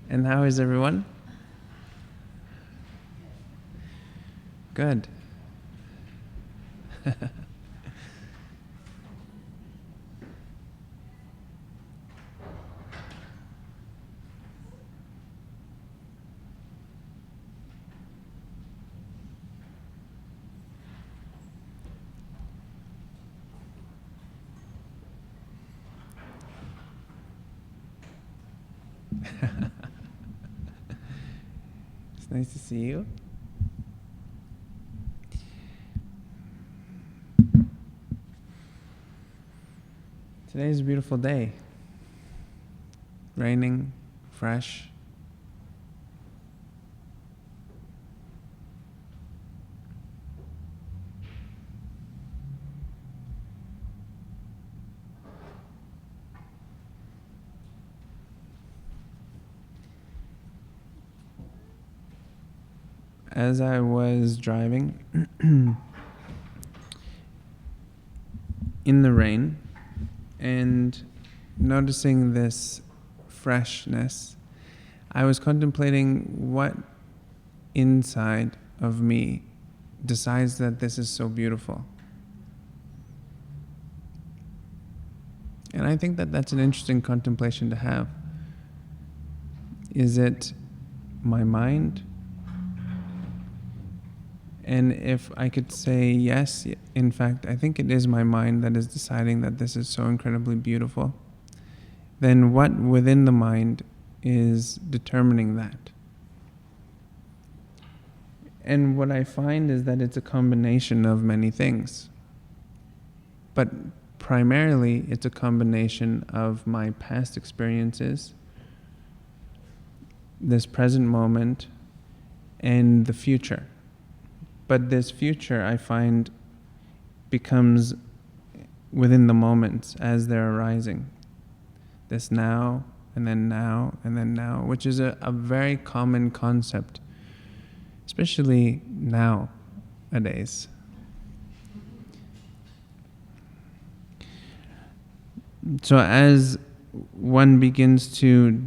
And how is everyone? Good. It's nice to see you. Today is a beautiful day. Raining, fresh. As I was driving in the rain and noticing this freshness, I was contemplating what inside of me decides that this is so beautiful. And I think that that's an interesting contemplation to have. Is it my mind? And if I could say yes, in fact, I think it is my mind that is deciding that this is so incredibly beautiful, then what within the mind is determining that? And what I find is that it's a combination of many things. But primarily, it's a combination of my past experiences, this present moment, and the future. But this future, I find, becomes within the moments as they're arising. This now, and then now, and then now, which is a very common concept, especially nowadays. So as one begins to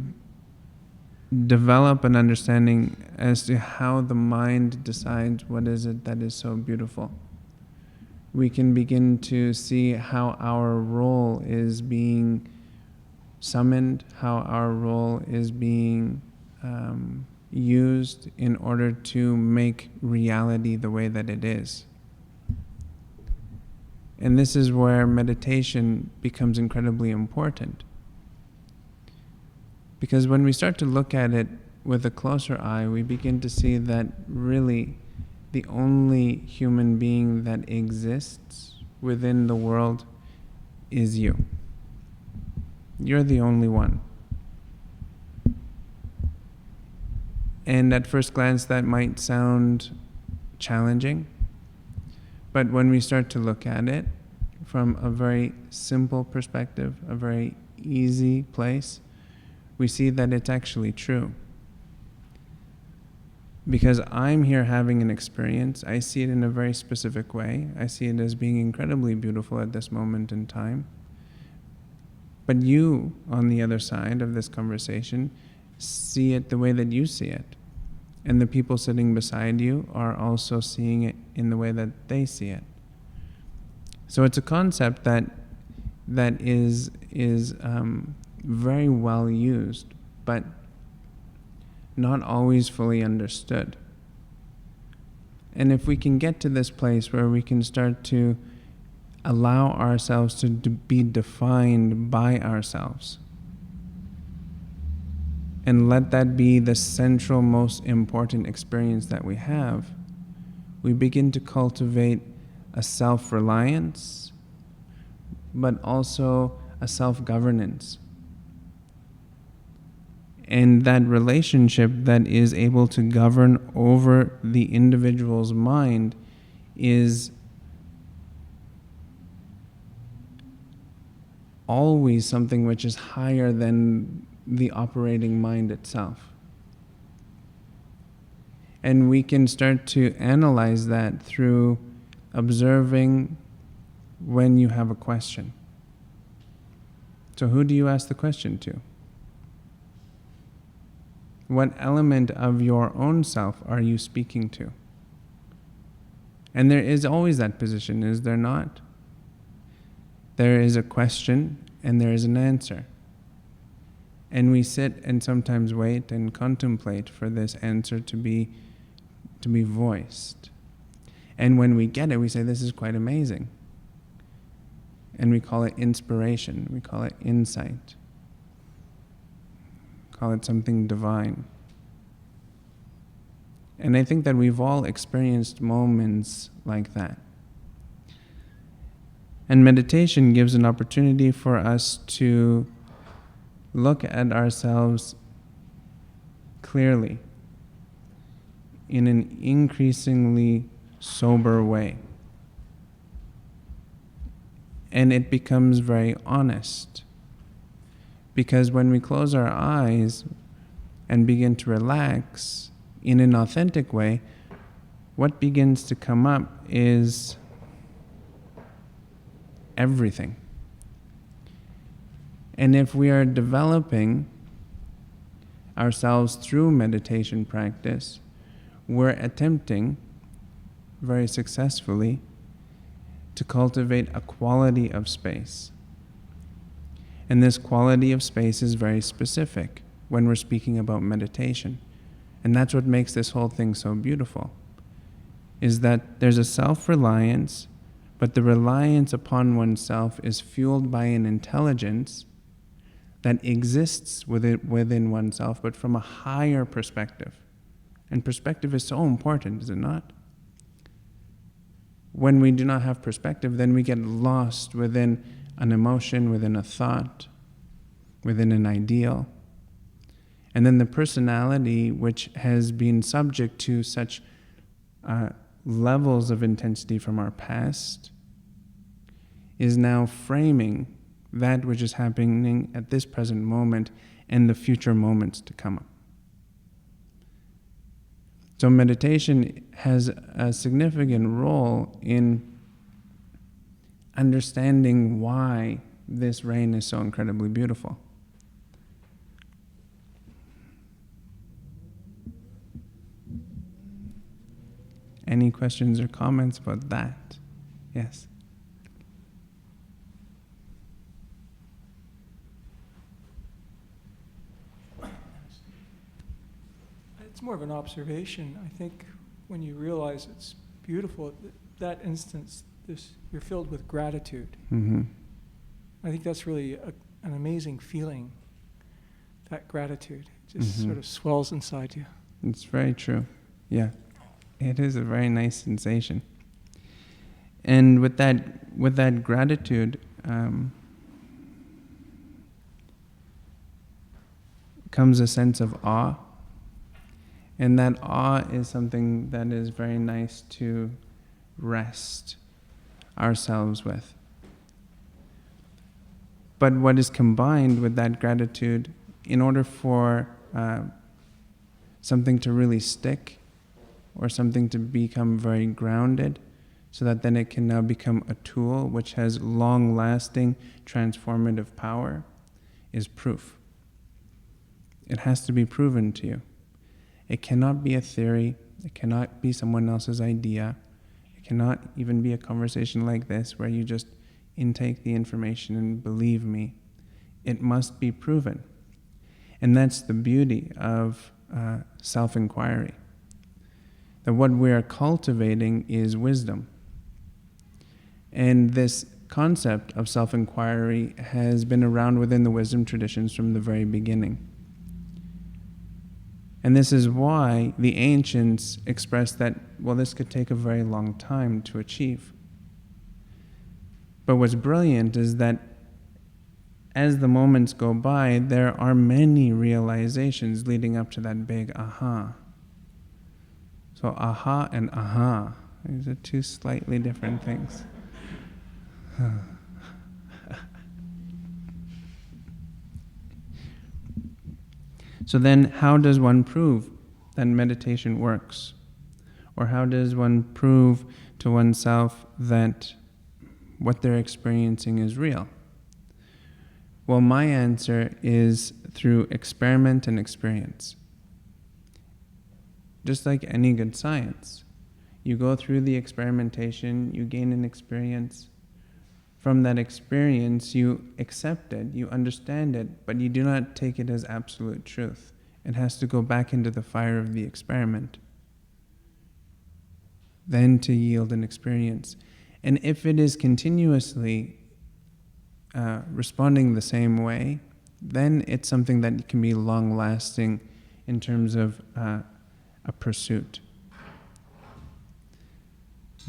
develop an understanding as to how the mind decides what is it that is so beautiful, we can begin to see how our role is being summoned, how our role is being used in order to make reality the way that it is. And this is where meditation becomes incredibly important. Because when we start to look at it with a closer eye, we begin to see that really the only human being that exists within the world is you. You're the only one. And at first glance, that might sound challenging. But when we start to look at it from a very simple perspective, a very easy place, we see that it's actually true. Because I'm here having an experience, I see it in a very specific way. I see it as being incredibly beautiful at this moment in time. But you, on the other side of this conversation, see it the way that you see it. And the people sitting beside you are also seeing it in the way that they see it. So it's a concept that is very well used, but not always fully understood. And if we can get to this place where we can start to allow ourselves to be defined by ourselves, and let that be the central, most important experience that we have, we begin to cultivate a self-reliance, but also a self-governance. And that relationship that is able to govern over the individual's mind is always something which is higher than the operating mind itself. And we can start to analyze that through observing when you have a question. So who do you ask the question to? What element of your own self are you speaking to? And there is always that position, is there not? There is a question and there is an answer. And we sit and sometimes wait and contemplate for this answer to be voiced. And when we get it, we say, this is quite amazing. And we call it inspiration, we call it insight, call it something divine. And I think that we've all experienced moments like that. And meditation gives an opportunity for us to look at ourselves clearly in an increasingly sober way. And it becomes very honest. Because when we close our eyes and begin to relax in an authentic way, what begins to come up is everything. And if we are developing ourselves through meditation practice, we're attempting very successfully to cultivate a quality of space. And this quality of space is very specific when we're speaking about meditation. And that's what makes this whole thing so beautiful, is that there's a self-reliance, but the reliance upon oneself is fueled by an intelligence that exists within oneself, but from a higher perspective. And perspective is so important, is it not? When we do not have perspective, then we get lost within an emotion, within a thought, within an ideal. And then the personality, which has been subject to such levels of intensity from our past, is now framing that which is happening at this present moment and the future moments to come. So meditation has a significant role in understanding why this rain is so incredibly beautiful. Any questions or comments about that? Yes. It's more of an observation. I think when you realize it's beautiful, that instance, you're filled with gratitude. Mm-hmm. I think that's really an amazing feeling, that gratitude. It just sort of swells inside you. It's very true. Yeah. It is a very nice sensation. And with that gratitude comes a sense of awe. And that awe is something that is very nice to rest ourselves with. But what is combined with that gratitude, in order for something to really stick, or something to become very grounded, so that then it can now become a tool which has long-lasting transformative power, is proof. It has to be proven to you. It cannot be a theory. It cannot be someone else's idea. It cannot even be a conversation like this where you just intake the information and believe me. It must be proven. And that's the beauty of self-inquiry. That what we are cultivating is wisdom. And this concept of self-inquiry has been around within the wisdom traditions from the very beginning. And this is why the ancients expressed that, well, this could take a very long time to achieve. But what's brilliant is that as the moments go by, there are many realizations leading up to that big aha. So aha and aha, these are two slightly different things. So then how does one prove that meditation works? Or how does one prove to oneself that what they're experiencing is real? Well, my answer is through experiment and experience. just like any good science. You go through the experimentation, you gain an experience. From that experience, you accept it, you understand it, but you do not take it as absolute truth. It has to go back into the fire of the experiment, then to yield an experience. And if it is continuously responding the same way, then it's something that can be long-lasting in terms of a pursuit.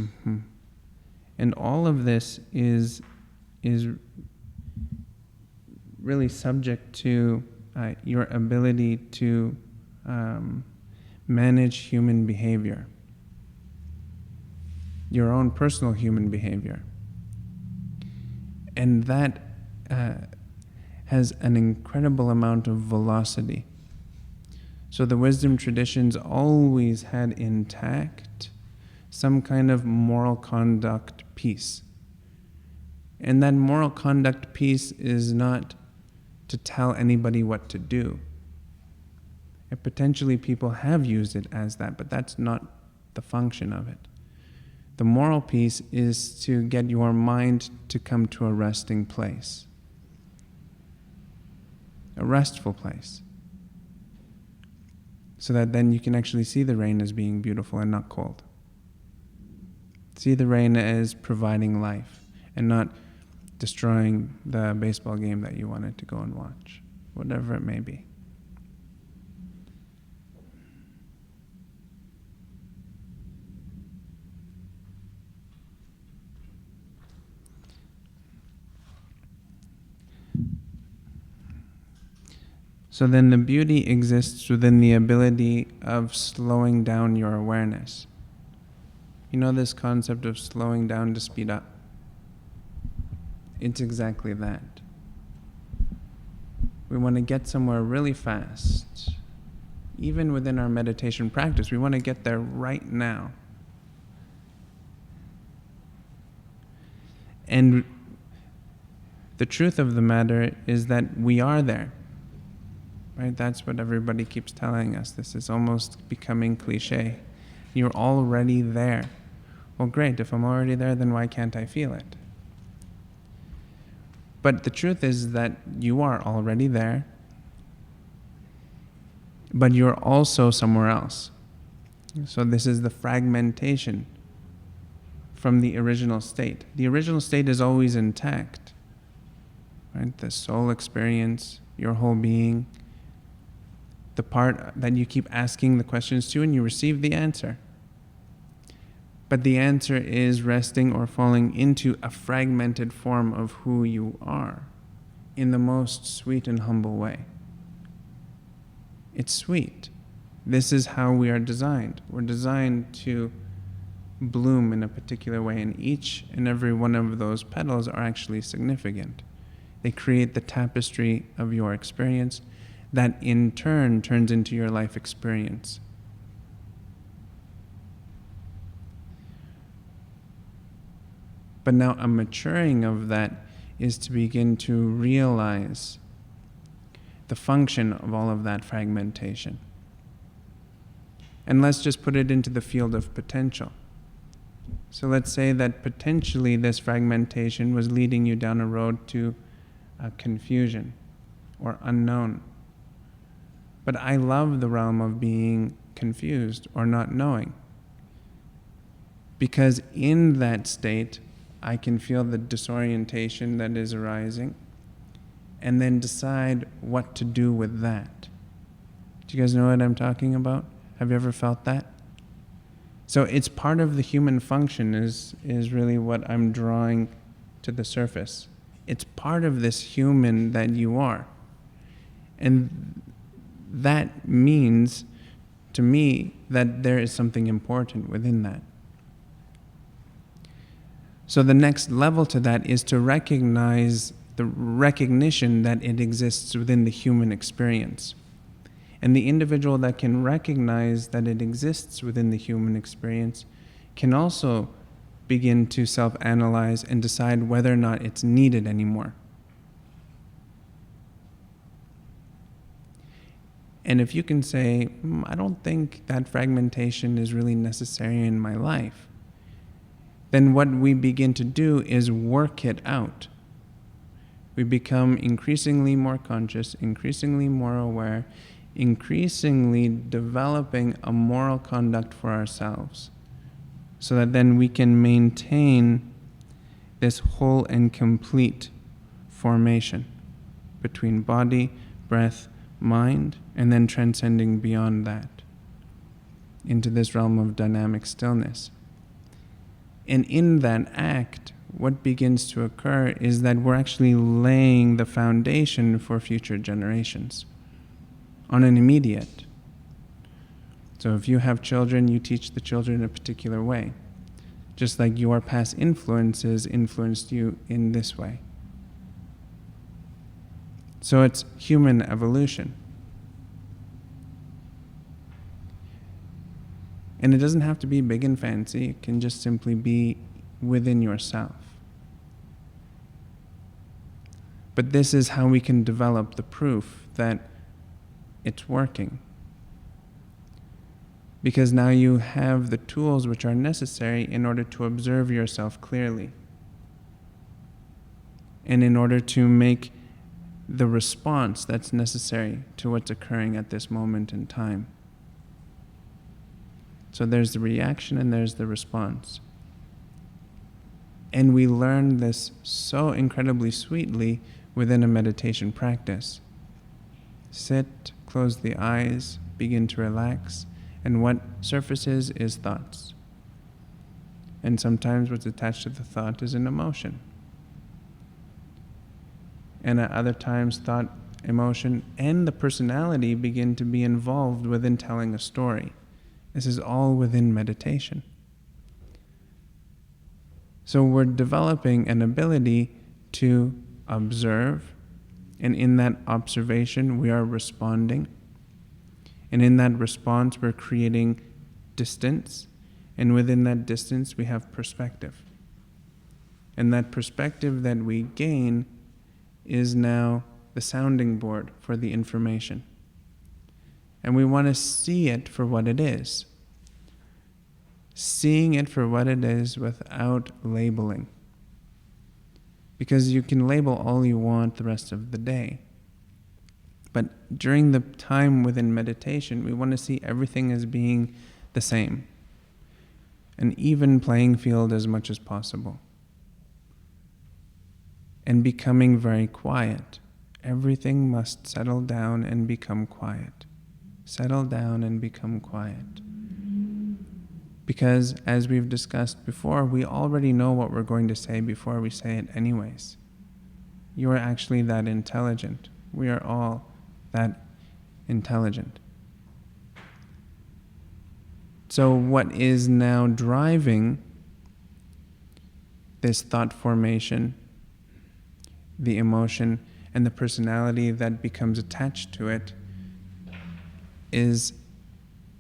Mm-hmm. And all of this is really subject to your ability to manage human behavior, your own personal human behavior. And that has an incredible amount of velocity. So the wisdom traditions always had intact some kind of moral conduct piece. And that moral conduct piece is not to tell anybody what to do. And potentially people have used it as that, but that's not the function of it. The moral piece is to get your mind to come to a resting place, a restful place, so that then you can actually see the rain as being beautiful and not cold. See the rain as providing life and not destroying the baseball game that you wanted to go and watch, whatever it may be. So then the beauty exists within the ability of slowing down your awareness. You know this concept of slowing down to speed up? It's exactly that. We want to get somewhere really fast. Even within our meditation practice, we want to get there right now. And the truth of the matter is that we are there. Right? That's what everybody keeps telling us. This is almost becoming cliche. You're already there. Well, great. If I'm already there, then why can't I feel it? But the truth is that you are already there, but you're also somewhere else. So this is the fragmentation from the original state. The original state is always intact. Right? The soul experience, your whole being, the part that you keep asking the questions to and you receive the answer. But the answer is resting or falling into a fragmented form of who you are in the most sweet and humble way. It's sweet. This is how we are designed. We're designed to bloom in a particular way, and each and every one of those petals are actually significant. They create the tapestry of your experience that in turn turns into your life experience. But now a maturing of that is to begin to realize the function of all of that fragmentation. And let's just put it into the field of potential. So let's say that potentially this fragmentation was leading you down a road to confusion or unknown. But I love the realm of being confused or not knowing. Because in that state, I can feel the disorientation that is arising and then decide what to do with that. Do you guys know what I'm talking about? Have you ever felt that? So it's part of the human function is really what I'm drawing to the surface. It's part of this human that you are. And that means to me that there is something important within that. So the next level to that is to recognize the recognition that it exists within the human experience. And the individual that can recognize that it exists within the human experience can also begin to self-analyze and decide whether or not it's needed anymore. And if you can say, I don't think that fragmentation is really necessary in my life, then what we begin to do is work it out. We become increasingly more conscious, increasingly more aware, increasingly developing a moral conduct for ourselves, so that then we can maintain this whole and complete formation between body, breath, mind, and then transcending beyond that into this realm of dynamic stillness. And in that act, what begins to occur is that we're actually laying the foundation for future generations on an immediate. So if you have children, you teach the children a particular way, just like your past influences influenced you in this way. So it's human evolution. And it doesn't have to be big and fancy. It can just simply be within yourself. But this is how we can develop the proof that it's working. Because now you have the tools which are necessary in order to observe yourself clearly. And in order to make the response that's necessary to what's occurring at this moment in time. So there's the reaction and there's the response. And we learn this so incredibly sweetly within a meditation practice. Sit, close the eyes, begin to relax, and what surfaces is thoughts. And sometimes what's attached to the thought is an emotion. And at other times, thought, emotion, and the personality begin to be involved within telling a story. This is all within meditation. So we're developing an ability to observe, and in that observation, we are responding. And in that response, we're creating distance, and within that distance, we have perspective. And that perspective that we gain is now the sounding board for the information. And we want to see it for what it is. Seeing it for what it is without labeling. Because you can label all you want the rest of the day. But during the time within meditation, we want to see everything as being the same. An even playing field as much as possible. And becoming very quiet. Everything must settle down and become quiet. Settle down and become quiet. Because, as we've discussed before, we already know what we're going to say before we say it anyways. You are actually that intelligent. We are all that intelligent. So what is now driving this thought formation, the emotion, and the personality that becomes attached to it is,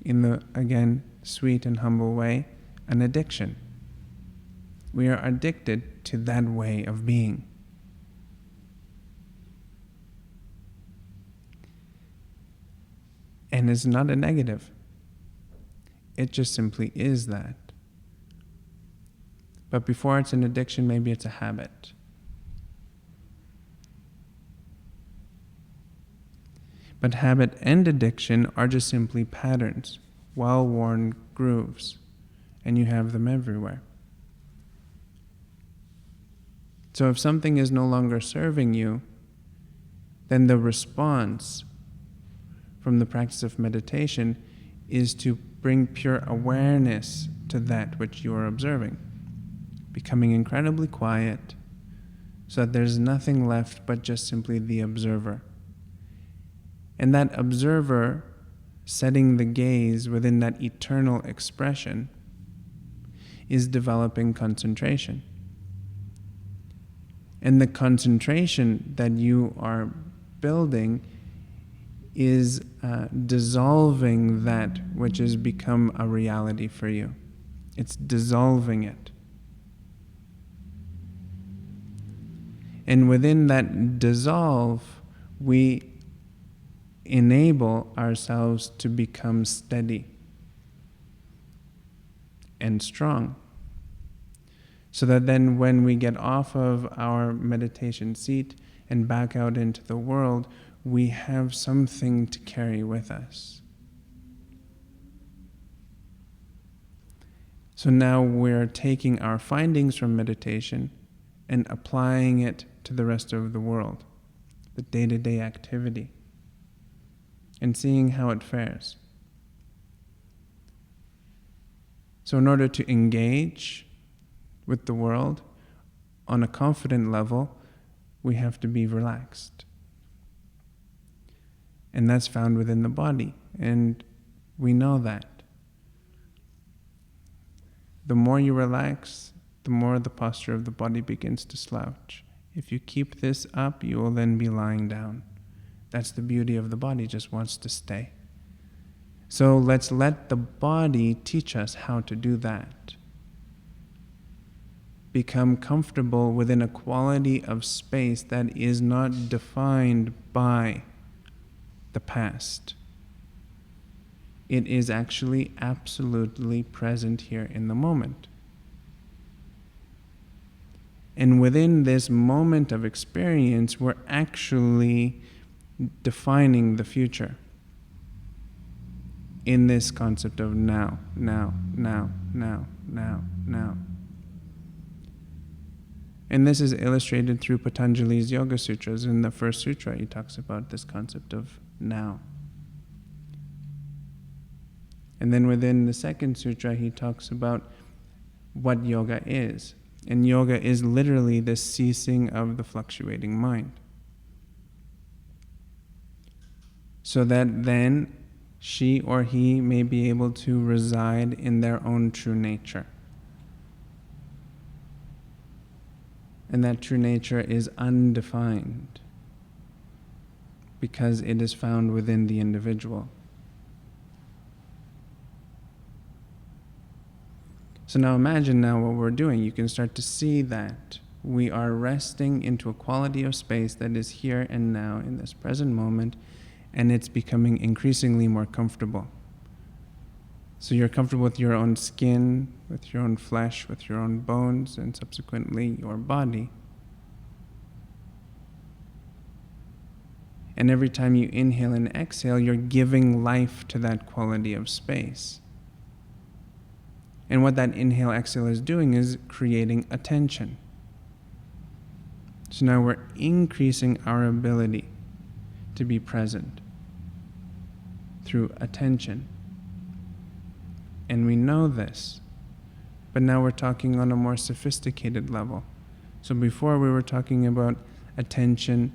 in the, again, sweet and humble way, an addiction. We are addicted to that way of being. And it's not a negative. It just simply is that. But before it's an addiction, maybe it's a habit. But habit and addiction are just simply patterns, well-worn grooves, and you have them everywhere. So if something is no longer serving you, then the response from the practice of meditation is to bring pure awareness to that which you are observing, becoming incredibly quiet so that there's nothing left but just simply the observer. And that observer setting the gaze within that eternal expression is developing concentration. And the concentration that you are building is dissolving that which has become a reality for you. It's dissolving it. And within that dissolve, we enable ourselves to become steady and strong. So that then when we get off of our meditation seat and back out into the world, we have something to carry with us. So now we're taking our findings from meditation and applying it to the rest of the world, the day-to-day activity, and seeing how it fares. So in order to engage with the world on a confident level, we have to be relaxed. And that's found within the body, and we know that. The more you relax, the more the posture of the body begins to slouch. If you keep this up, you will then be lying down. That's the beauty of the body, just wants to stay. So let's let the body teach us how to do that. Become comfortable within a quality of space that is not defined by the past. It is actually absolutely present here in the moment. And within this moment of experience, we're actually defining the future in this concept of now, now, now, now, now, now. And this is illustrated through Patanjali's Yoga Sutras. In the first sutra, he talks about this concept of now. And then within the second sutra, he talks about what yoga is. And yoga is literally the ceasing of the fluctuating mind. So that then she or he may be able to reside in their own true nature. And that true nature is undefined because it is found within the individual. So now imagine now what we're doing. You can start to see that we are resting into a quality of space that is here and now in this present moment, and it's becoming increasingly more comfortable. So you're comfortable with your own skin, with your own flesh, with your own bones, and subsequently your body. And every time you inhale and exhale, you're giving life to that quality of space. And what that inhale-exhale is doing is creating attention. So now we're increasing our ability to be present through attention. And we know this, but now we're talking on a more sophisticated level. So before we were talking about attention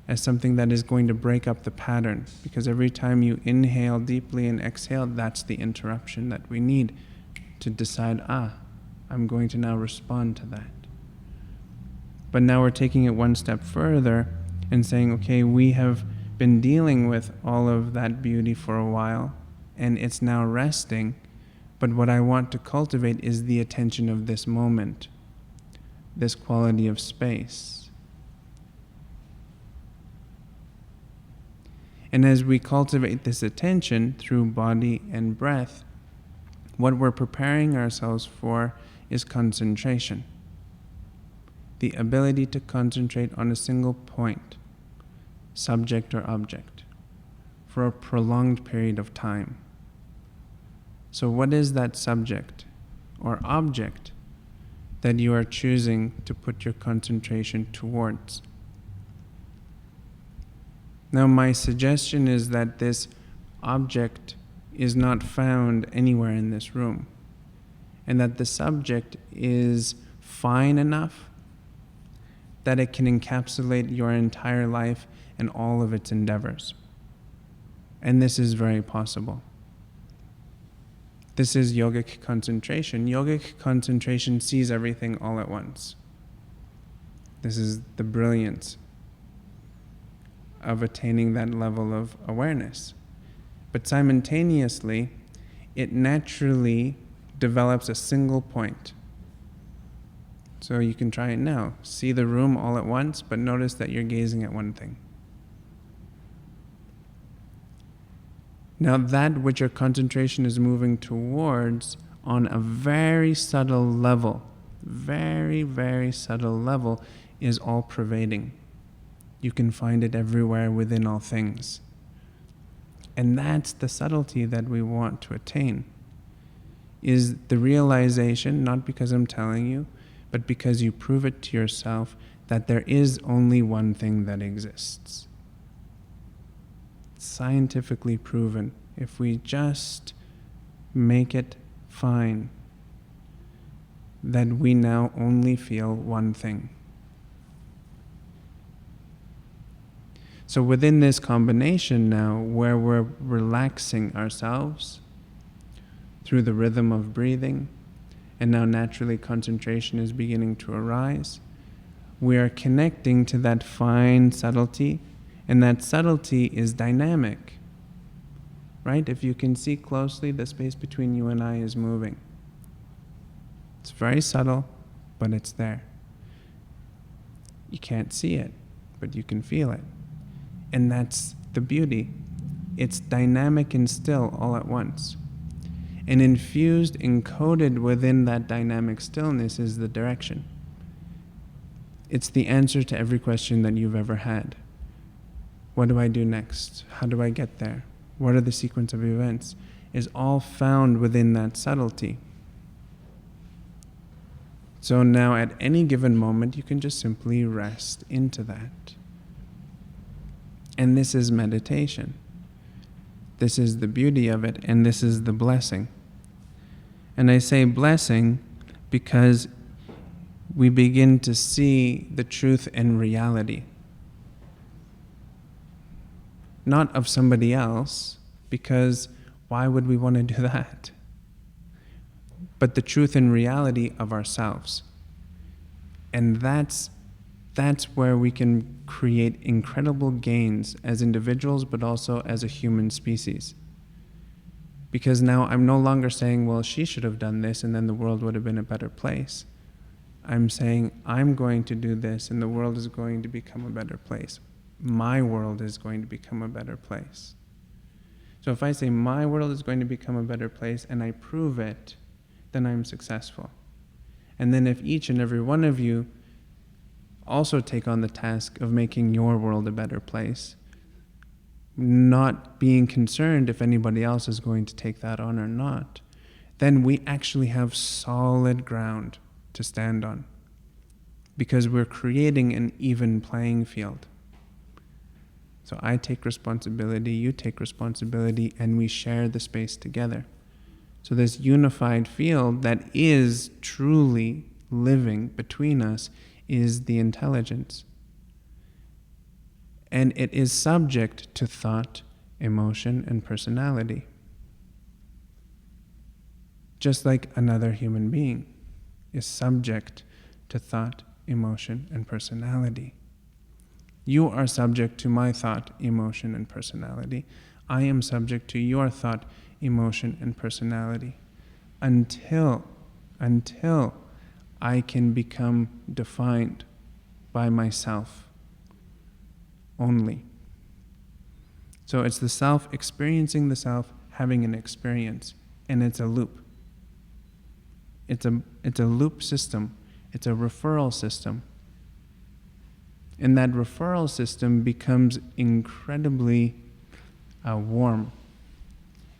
as something that is going to break up the pattern, because every time you inhale deeply and exhale, that's the interruption that we need to decide, I'm going to now respond to that. But now we're taking it one step further and saying, okay, we have been dealing with all of that beauty for a while, and it's now resting, but what I want to cultivate is the attention of this moment, this quality of space. And as we cultivate this attention through body and breath, what we're preparing ourselves for is concentration. The ability to concentrate on a single point, subject or object, for a prolonged period of time. So what is that subject or object that you are choosing to put your concentration towards? Now, my suggestion is that this object is not found anywhere in this room, and that the subject is fine enough that it can encapsulate your entire life and all of its endeavors. And this is very possible. This is yogic concentration. Yogic concentration sees everything all at once. This is the brilliance of attaining that level of awareness. But simultaneously, it naturally develops a single point. So you can try it now. See the room all at once, but notice that you're gazing at one thing. Now that which your concentration is moving towards on a very subtle level, very, very subtle level, is all pervading. You can find it everywhere within all things. And that's the subtlety that we want to attain, is the realization, not because I'm telling you, but because you prove it to yourself, that there is only one thing that exists. Scientifically proven. If we just make it fine, that we now only feel one thing. So within this combination now, where we're relaxing ourselves through the rhythm of breathing, and now naturally concentration is beginning to arise, we are connecting to that fine subtlety, and that subtlety is dynamic, right? If you can see closely, the space between you and I is moving. It's very subtle, but it's there. You can't see it, but you can feel it. And that's the beauty. It's dynamic and still all at once. And infused, encoded within that dynamic stillness is the direction. It's the answer to every question that you've ever had. What do I do next? How do I get there? What are the sequence of events? Is all found within that subtlety. So now at any given moment, you can just simply rest into that. And this is meditation. This is the beauty of it, and this is the blessing. And I say blessing because we begin to see the truth and reality. Not of somebody else, because why would we want to do that? But the truth and reality of ourselves. And that's where we can create incredible gains as individuals, but also as a human species. Because now I'm no longer saying, well, she should have done this and then the world would have been a better place. I'm saying, I'm going to do this and the world is going to become a better place. My world is going to become a better place. So if I say my world is going to become a better place and I prove it, then I'm successful. And then if each and every one of you also take on the task of making your world a better place, not being concerned if anybody else is going to take that on or not, then we actually have solid ground to stand on, because we're creating an even playing field. So I take responsibility, you take responsibility, and we share the space together. So this unified field that is truly living between us is the intelligence. And it is subject to thought, emotion, and personality. Just like another human being is subject to thought, emotion, and personality. You are subject to my thought, emotion, and personality. I am subject to your thought, emotion, and personality. Until I can become defined by myself only. So it's the self experiencing the self, having an experience, and it's a loop. It's a loop system. It's a referral system. And that referral system becomes incredibly warm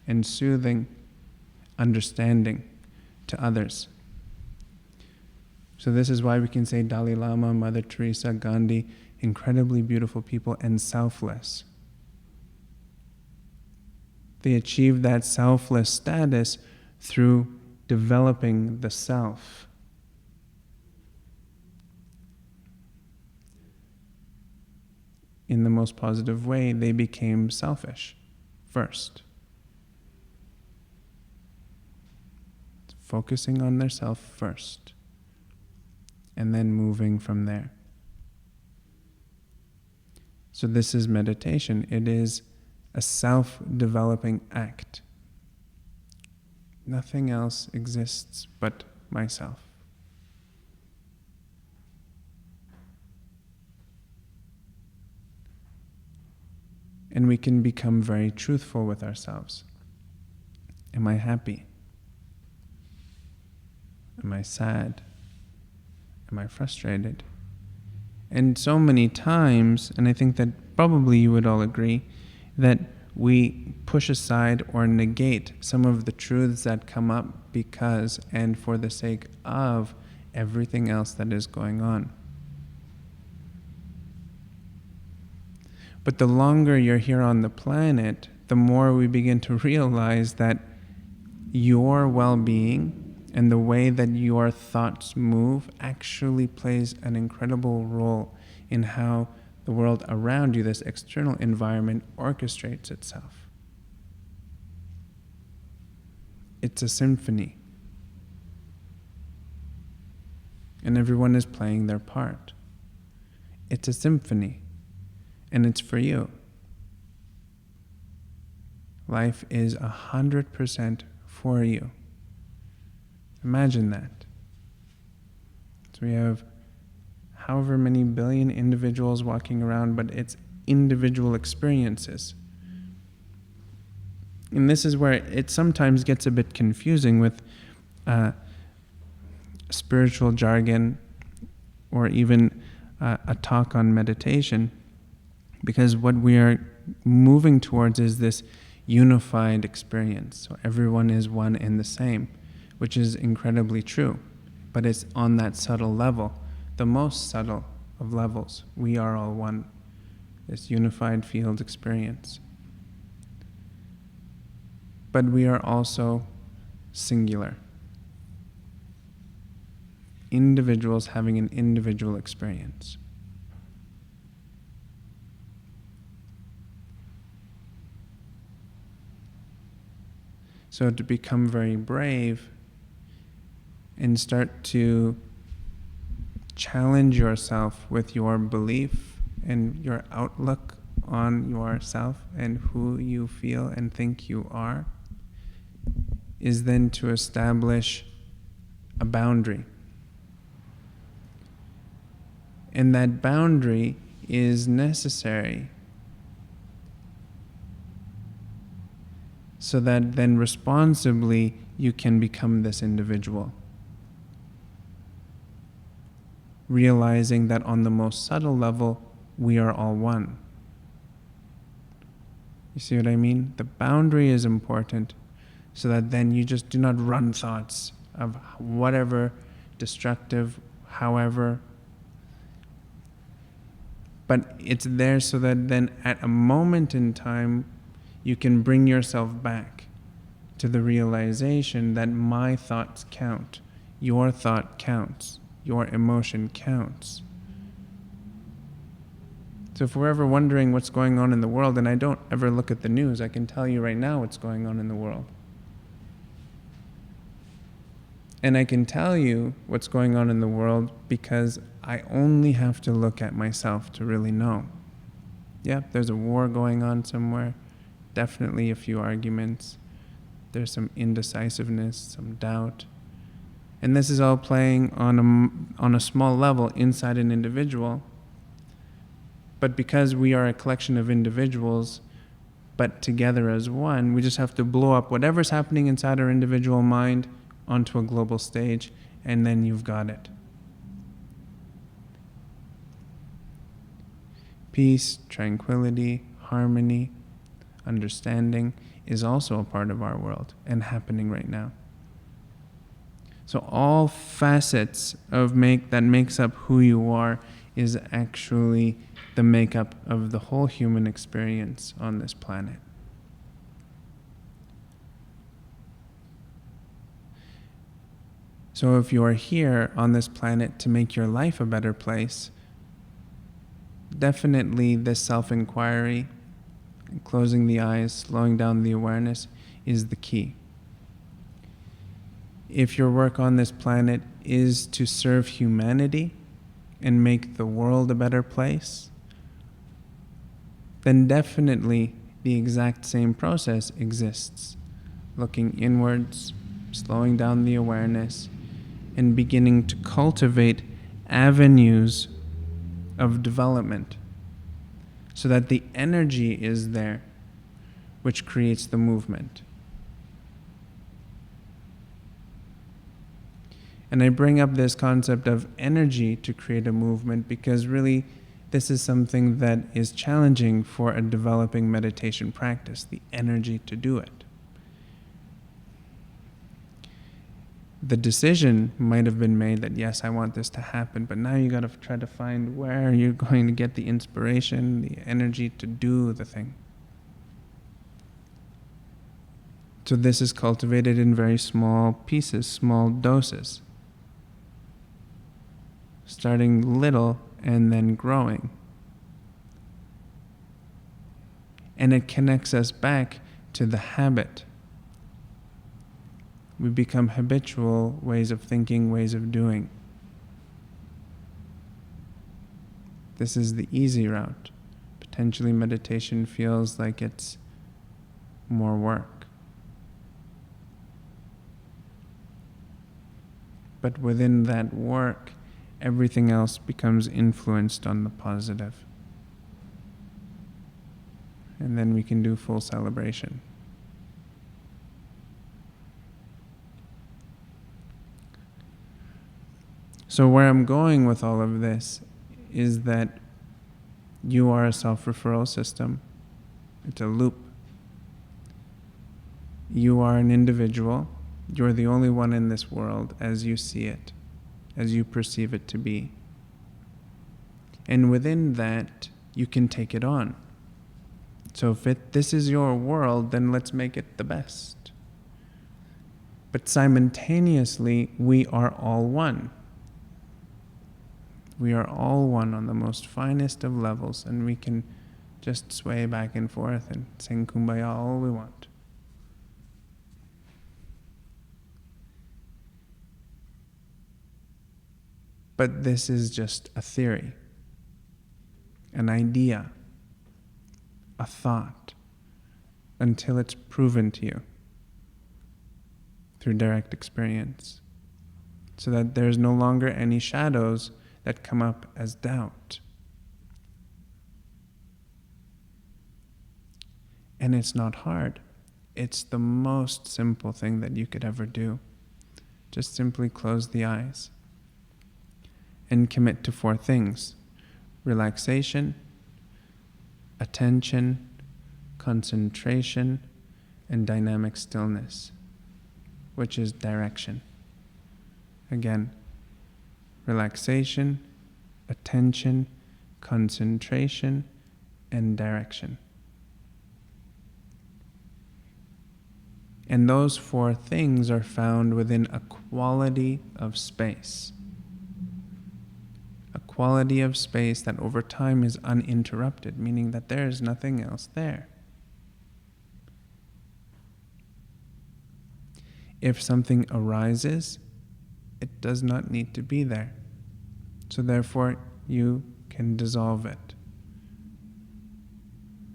and soothing, understanding to others. So this is why we can say Dalai Lama, Mother Teresa, Gandhi, incredibly beautiful people and selfless. They achieved that selfless status through developing the self. In the most positive way, they became selfish first. Focusing on their self first, and then moving from there. So this is meditation. It is a self-developing act. Nothing else exists but myself. And we can become very truthful with ourselves. Am I happy? Am I sad? Am I frustrated? And so many times, and I think that probably you would all agree, that we push aside or negate some of the truths that come up because and for the sake of everything else that is going on. But the longer you're here on the planet, the more we begin to realize that your well-being and the way that your thoughts move actually plays an incredible role in how the world around you, this external environment, orchestrates itself. It's a symphony. And everyone is playing their part. It's a symphony. And it's for you. Life is 100% for you. Imagine that. So we have however many billion individuals walking around, but it's individual experiences. And this is where it sometimes gets a bit confusing with spiritual jargon or even a talk on meditation, because what we are moving towards is this unified experience. So everyone is one and the same, which is incredibly true, but it's on that subtle level, the most subtle of levels. We are all one, this unified field experience. But we are also singular. Individuals having an individual experience. So to become very brave and start to challenge yourself with your belief and your outlook on yourself and who you feel and think you are, is then to establish a boundary. And that boundary is necessary so that then responsibly you can become this individual. Realizing that on the most subtle level, we are all one. You see what I mean? The boundary is important so that then you just do not run thoughts of whatever destructive, however. But it's there so that then at a moment in time, you can bring yourself back to the realization that my thoughts count, your thought counts, your emotion counts. So if we're ever wondering what's going on in the world, and I don't ever look at the news, I can tell you right now what's going on in the world. And I can tell you what's going on in the world because I only have to look at myself to really know. Yeah, there's a war going on somewhere. Definitely a few arguments. There's some indecisiveness, some doubt. And this is all playing on a small level inside an individual. But because we are a collection of individuals, but together as one, we just have to blow up whatever's happening inside our individual mind onto a global stage, and then you've got it. Peace, tranquility, harmony, understanding is also a part of our world and happening right now. So all facets of that makes up who you are is actually the makeup of the whole human experience on this planet. So if you are here on this planet to make your life a better place, definitely this self-inquiry, closing the eyes, slowing down the awareness is the key. If your work on this planet is to serve humanity and make the world a better place, then definitely the exact same process exists. Looking inwards, slowing down the awareness, and beginning to cultivate avenues of development so that the energy is there, which creates the movement. And I bring up this concept of energy to create a movement because really this is something that is challenging for a developing meditation practice, the energy to do it. The decision might have been made that, yes, I want this to happen, but now you got to try to find where you're going to get the inspiration, the energy to do the thing. So this is cultivated in very small pieces, small doses, starting little and then growing. And it connects us back to the habit. We become habitual ways of thinking, ways of doing. This is the easy route. Potentially meditation feels like it's more work. But within that work, everything else becomes influenced on the positive. And then we can do full celebration. So where I'm going with all of this is that you are a self-referral system. It's a loop. You are an individual. You're the only one in this world as you see it, as you perceive it to be. And within that, you can take it on. So if this is your world, then let's make it the best. But simultaneously, we are all one. We are all one on the most finest of levels, and we can just sway back and forth and sing Kumbaya all we want. But this is just a theory, an idea, a thought, until it's proven to you through direct experience, so that there's no longer any shadows that come up as doubt. And it's not hard. It's the most simple thing that you could ever do. Just simply close the eyes and commit to 4 things: relaxation, attention, concentration, and dynamic stillness, which is direction. Again, relaxation, attention, concentration, and direction. And those 4 things are found within a quality of space. A quality of space that over time is uninterrupted, meaning that there is nothing else there. If something arises, it does not need to be there. So therefore, you can dissolve it.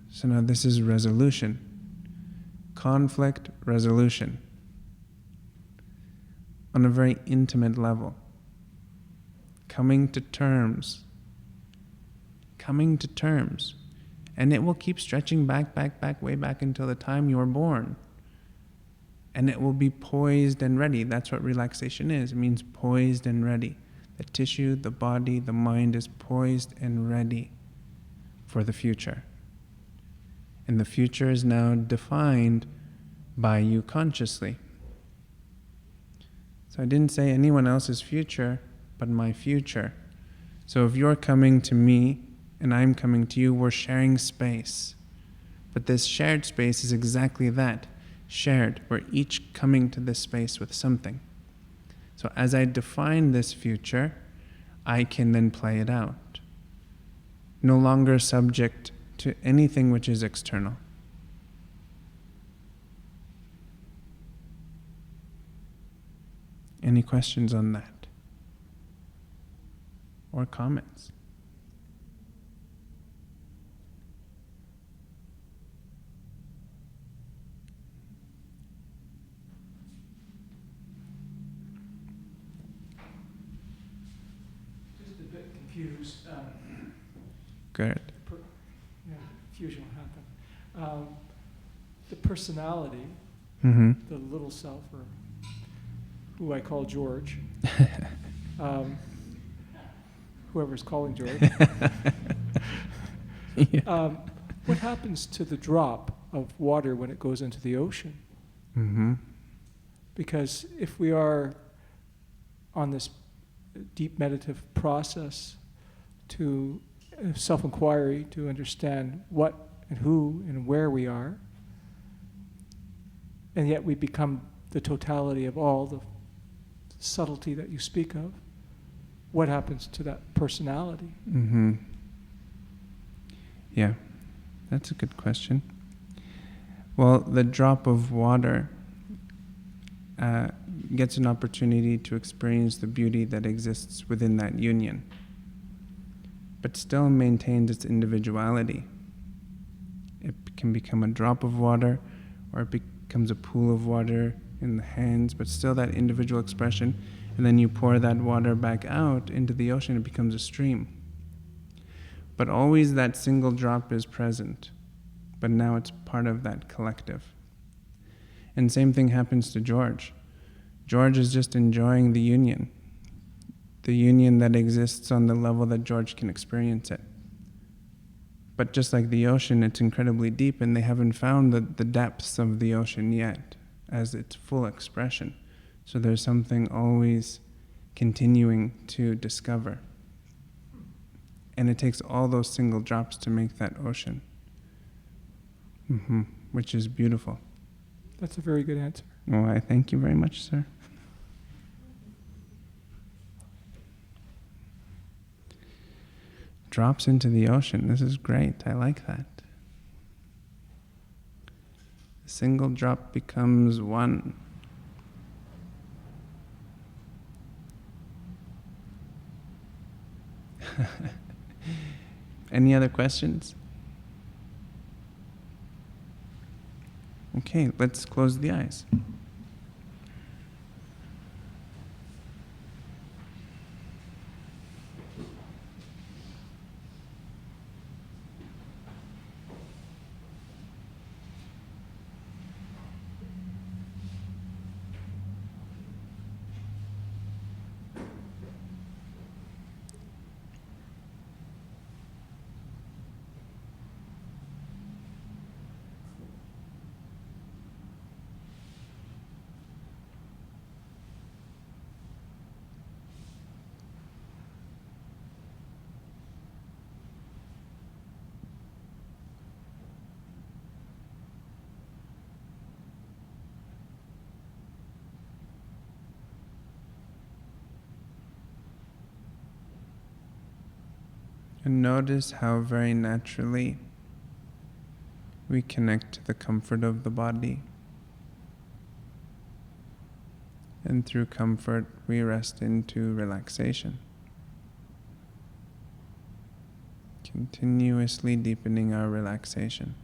So now this is resolution. Conflict resolution. On a very intimate level. Coming to terms. Coming to terms. And it will keep stretching back, way back until the time you are born. And it will be poised and ready. That's what relaxation is. It means poised and ready. The tissue, the body, the mind is poised and ready for the future. And the future is now defined by you consciously. So I didn't say anyone else's future, but my future. So if you're coming to me and I'm coming to you, we're sharing space. But this shared space is exactly that. Shared. We're each coming to this space with something. So as I define this future, I can then play it out. No longer subject to anything which is external. Any questions on that? Or comments? Just a bit confused. Good. Yeah, fusion will happen. The personality, Mm-hmm. the little self, or who I call George, whoever's calling George, Yeah. what happens to the drop of water when it goes into the ocean? Mm-hmm. Because if we are on this deep meditative process to self-inquiry, to understand what and who and where we are, and yet we become the totality of all the subtlety that you speak of, what happens to that personality? Mm-hmm. Yeah, that's a good question. Well, the drop of water gets an opportunity to experience the beauty that exists within that union, but still maintains its individuality. It can become a drop of water, or it becomes a pool of water in the hands, but still that individual expression. And then you pour that water back out into the ocean, it becomes a stream. But always that single drop is present, but now it's part of that collective. And same thing happens to George. George is just enjoying the union that exists on the level that George can experience it. But just like the ocean, it's incredibly deep, and they haven't found the depths of the ocean yet as its full expression. So there's something always continuing to discover. And it takes all those single drops to make that ocean, which is beautiful. That's a very good answer. Well, I thank you very much, sir. Drops into the ocean. This is great. I like that. A single drop becomes one. Any other questions? Okay, let's close the eyes. And notice how very naturally we connect to the comfort of the body. And through comfort, we rest into relaxation. Continuously deepening our relaxation.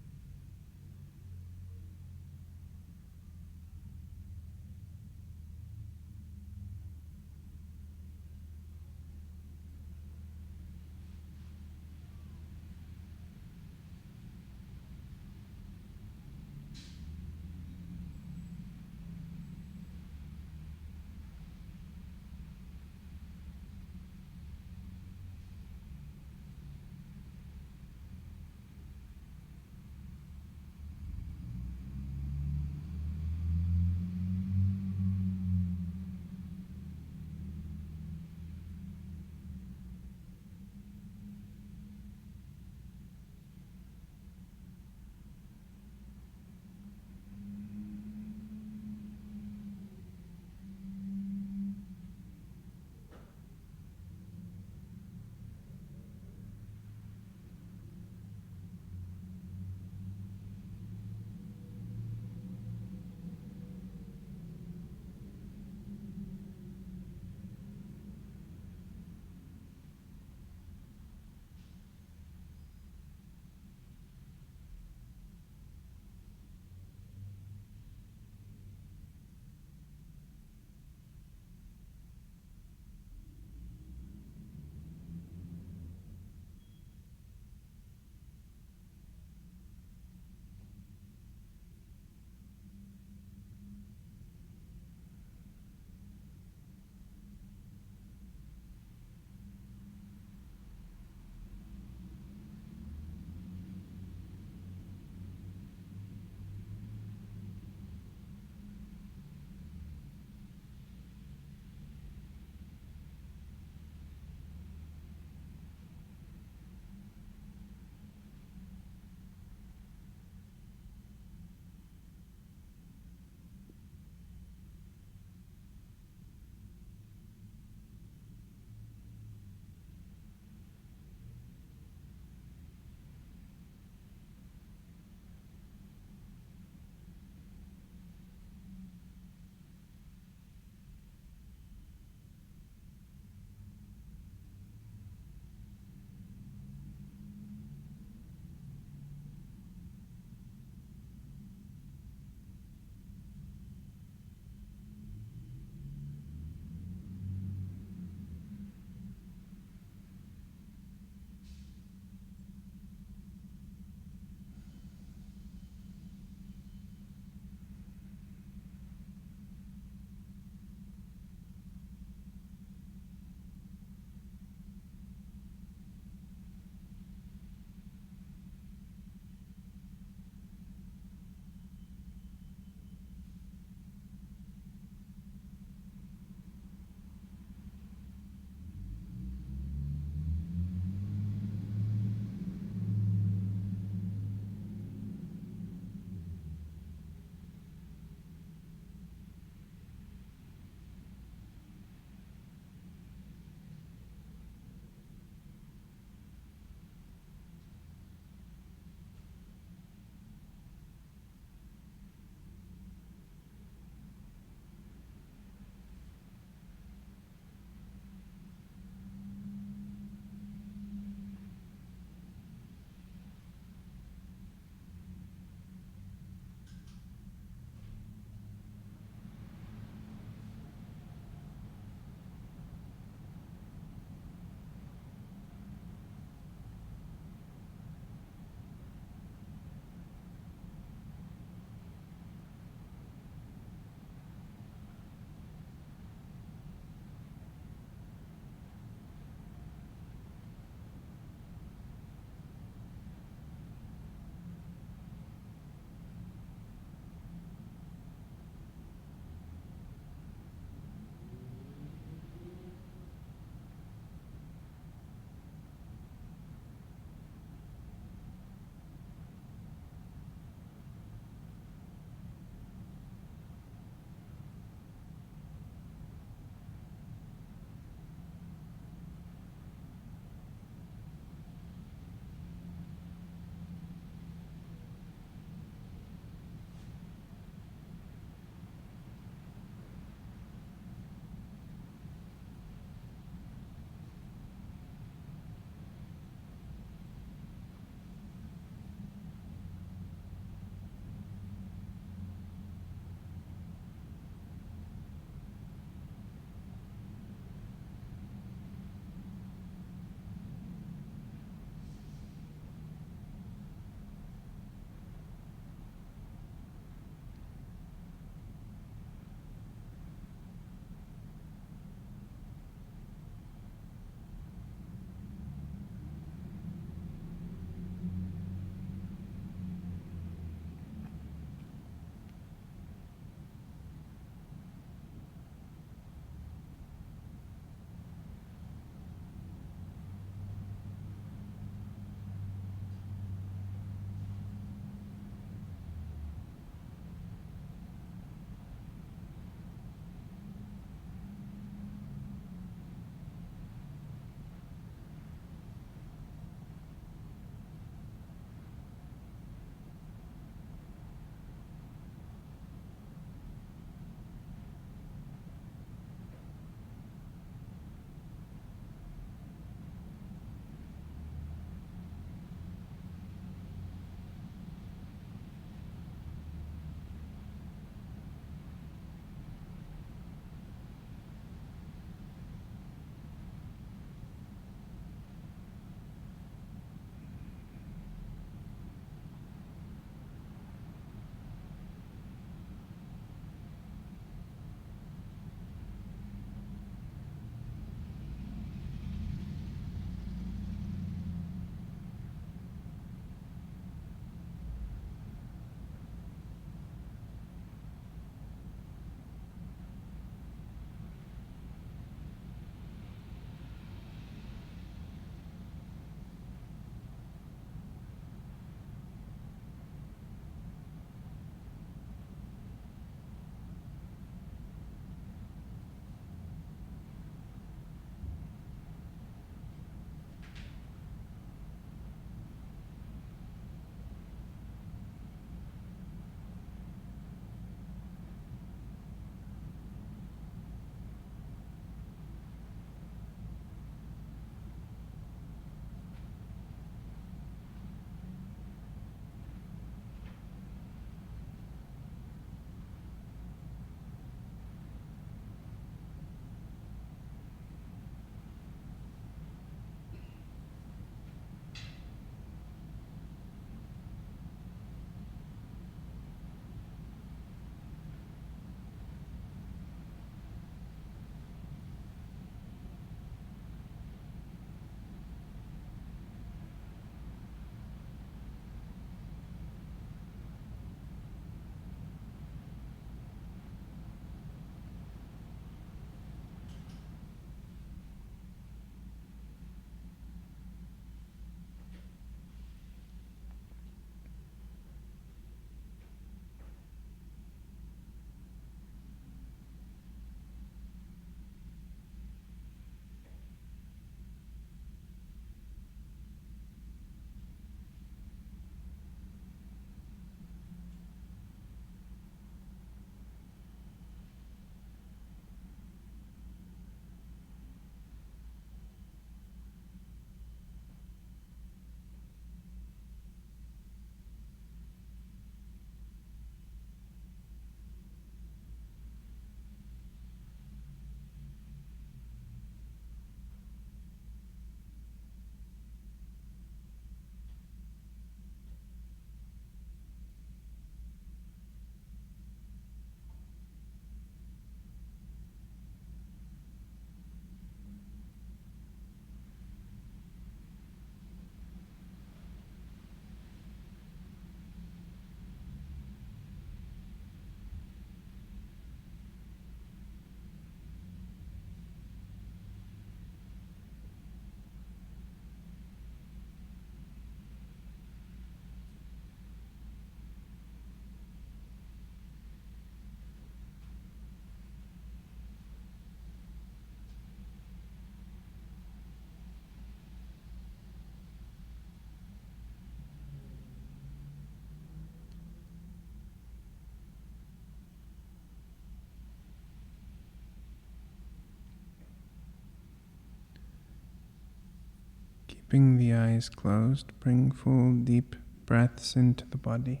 Keeping the eyes closed, bring full deep breaths into the body.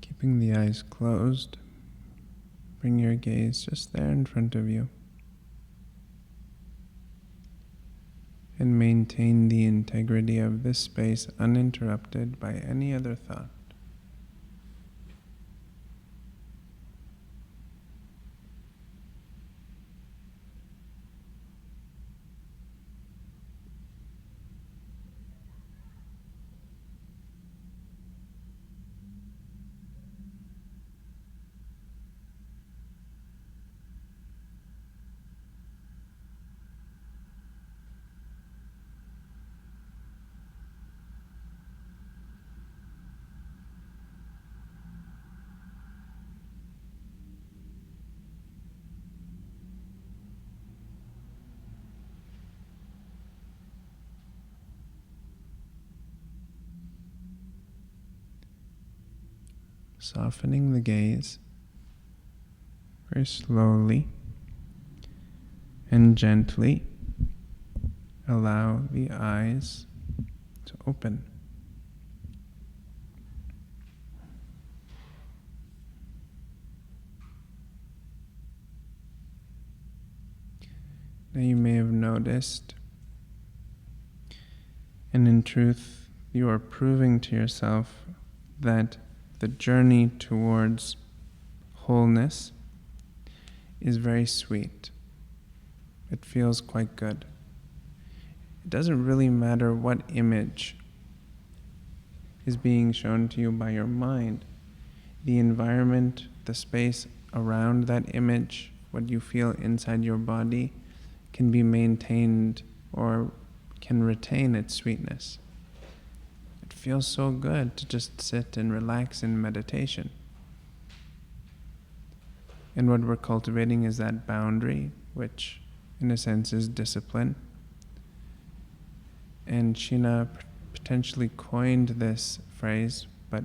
Keeping the eyes closed, bring your gaze just there in front of you. And maintain the integrity of this space uninterrupted by any other thought. Softening the gaze very slowly and gently, allow the eyes to open. Now you may have noticed, and in truth you are proving to yourself that the journey towards wholeness is very sweet. It feels quite good. It doesn't really matter what image is being shown to you by your mind. The environment, the space around that image, what you feel inside your body can be maintained or can retain its sweetness. It feels so good to just sit and relax in meditation. And what we're cultivating is that boundary, which in a sense is discipline. And Sheena potentially coined this phrase, but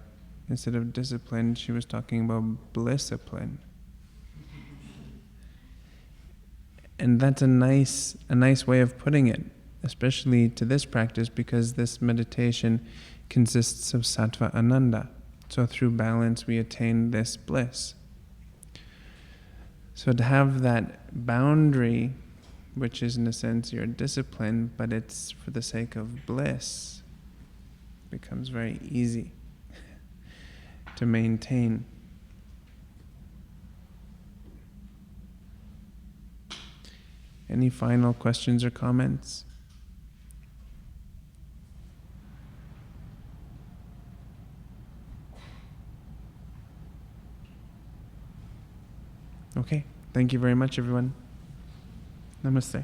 instead of discipline, she was talking about blisscipline. And that's a nice way of putting it, especially to this practice, because this meditation consists of sattva ananda. So through balance, we attain this bliss. So to have that boundary, which is in a sense your discipline, but it's for the sake of bliss, becomes very easy to maintain. Any final questions or comments? Okay, thank you very much, everyone. Namaste.